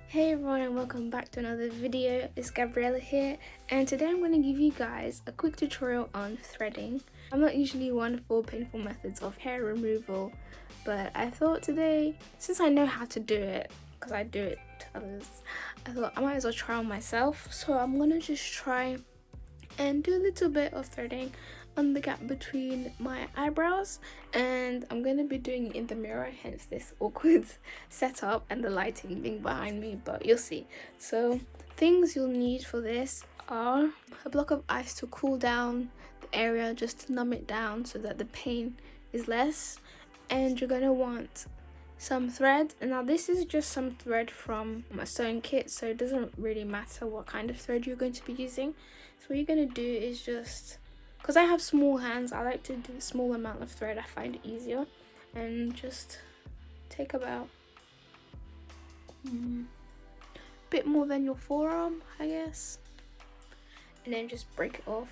Hey everyone and welcome back to another video. It's Gabriella here, and today I'm going to give you guys a quick tutorial on threading. I'm not usually one for painful methods of hair removal, but I thought today, since I know how to do it, because I do it to others, I thought I might as well try on myself. So I'm going to just try and do a little bit of threading on the gap between my eyebrows, and I'm going to be doing it in the mirror, hence this awkward setup and the lighting being behind me, but you'll see. So things you'll need for this are a block of ice to cool down the area, just to numb it down so that the pain is less, and you're going to want some thread. And now this is just some thread from a sewing kit, so it doesn't really matter what kind of thread you're going to be using. So what you're going to do is just, because I have small hands, I like to do a small amount of thread. I find it easier, and just take about a bit more than your forearm, I guess, and then just break it off.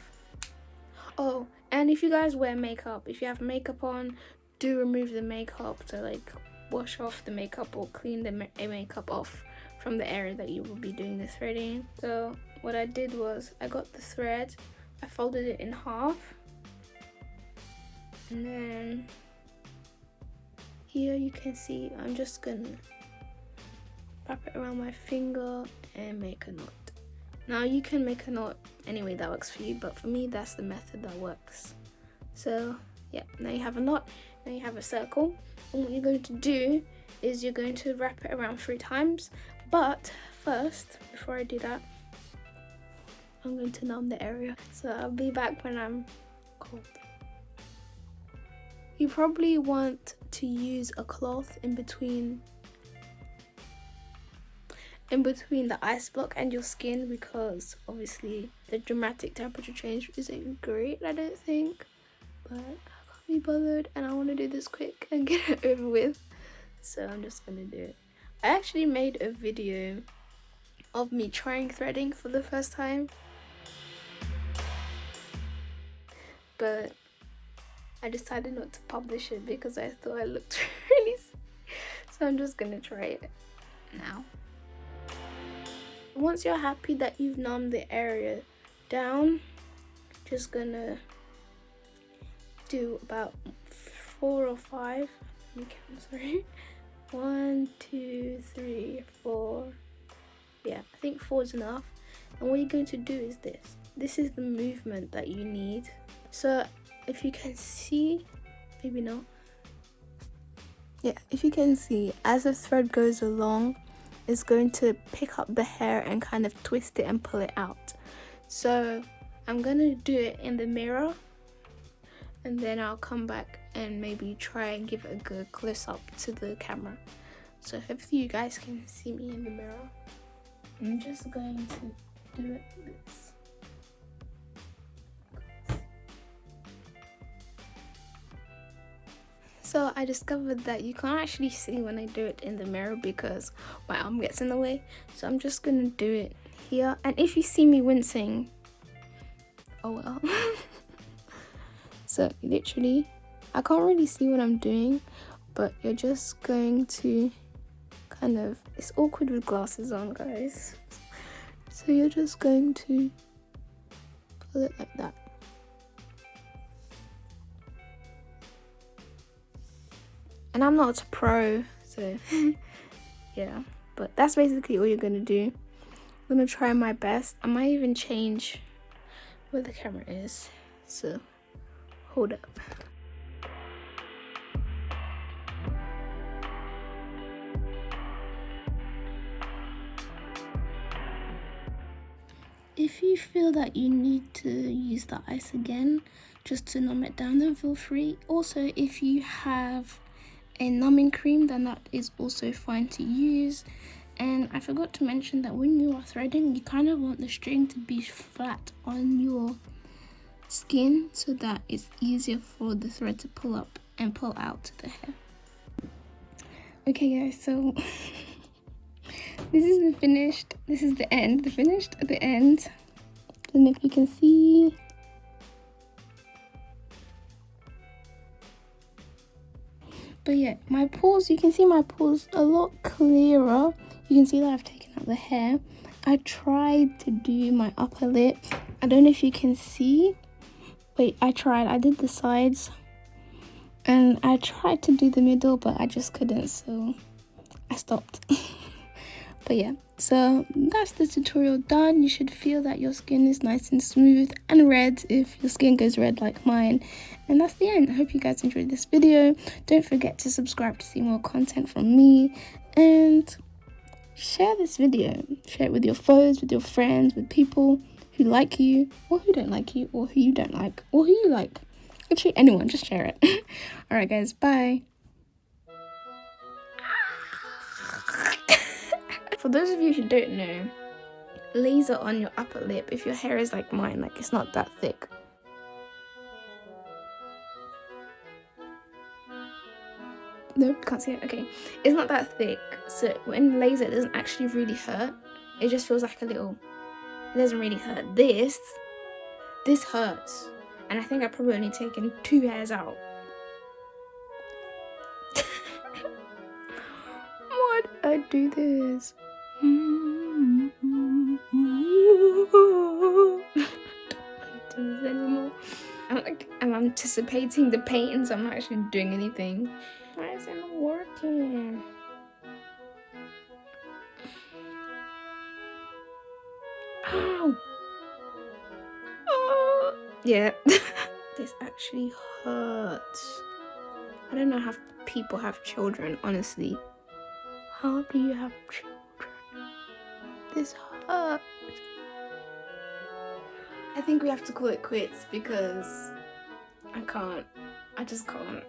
Oh, and if you guys wear makeup, if you have makeup on, do remove the makeup to like wash off the makeup or clean the makeup off from the area that you will be doing the threading. So what I did was I got the thread, I folded it in half, and then here you can see I'm just gonna wrap it around my finger and make a knot. Now you can make a knot any way that works for you, but for me that's the method that works. So yeah, now you have a knot, now you have a circle, and what you're going to do is you're going to wrap it around 3 times. But first, before I do that, I'm going to numb the area, so I'll be back when I'm cold. You probably want to use a cloth in between the ice block and your skin, because obviously the dramatic temperature change isn't great, I don't think, but I can't be bothered and I want to do this quick and get it over with, so I'm just gonna do it. I actually made a video of me trying threading for the first time, but I decided not to publish it because I thought I looked really silly. So I'm just gonna try it now. Once you're happy that you've numbed the area down, just gonna do about 4 or 5. Let me count, sorry. 1, 2, 3, 4. Yeah, I think 4 is enough. And what you're going to do is this. This is the movement that you need. So if you can see, maybe not. Yeah, if you can see, as the thread goes along, it's going to pick up the hair and kind of twist it and pull it out. So I'm gonna do it in the mirror, and then I'll come back and maybe try and give it a good close up to the camera. So hopefully you guys can see me in the mirror. I'm just going to do it like this. So I discovered that you can't actually see when I do it in the mirror because my arm gets in the way. So I'm just gonna do it here. And if you see me wincing, oh well. So literally, I can't really see what I'm doing, but you're just going to kind of, it's awkward with glasses on, guys. So you're just going to pull it like that. And I'm not a pro, so yeah, but that's basically all you're gonna do. I'm gonna try my best. I might even change where the camera is, so hold up. If you feel that you need to use the ice again just to numb it down, then feel free. Also, if you have a numbing cream, then that is also fine to use. And I forgot to mention that when you are threading, you kind of want the string to be flat on your skin so that it's easier for the thread to pull up and pull out the hair. Okay guys, so this is the finished, this is the end, the finished at the end. I don't know if you can see. But yeah, my pores, you can see my pores a lot clearer. You can see that I've taken out the hair, I tried to do my upper lip. I don't know if you can see. Wait, I did the sides. And I tried to do the middle, but I just couldn't, so I stopped. But yeah, so that's the tutorial done. You should feel that your skin is nice and smooth and red if your skin goes red like mine. And that's the end. I hope you guys enjoyed this video. Don't forget to subscribe to see more content from me. And share this video. Share it with your foes, with your friends, with people who like you, or who don't like you, or who you don't like, or who you like. Actually, anyone, just share it. Alright guys, bye. For those of you who don't know, laser on your upper lip if your hair is like mine, like it's not that thick. Nope, can't see it. Okay, it's not that thick, so when laser it doesn't actually really hurt. It just feels like a little, it doesn't really hurt. This hurts, and I think I've probably only taken 2 hairs out. Why'd I do this? I don't want to do this anymore. I'm anticipating the pain, so I'm not actually doing anything. Why is it not working? Ow! Oh. Yeah, this actually hurts. I don't know how people have children, honestly. How do you have children? This hurts. I think we have to call it quits because I just can't.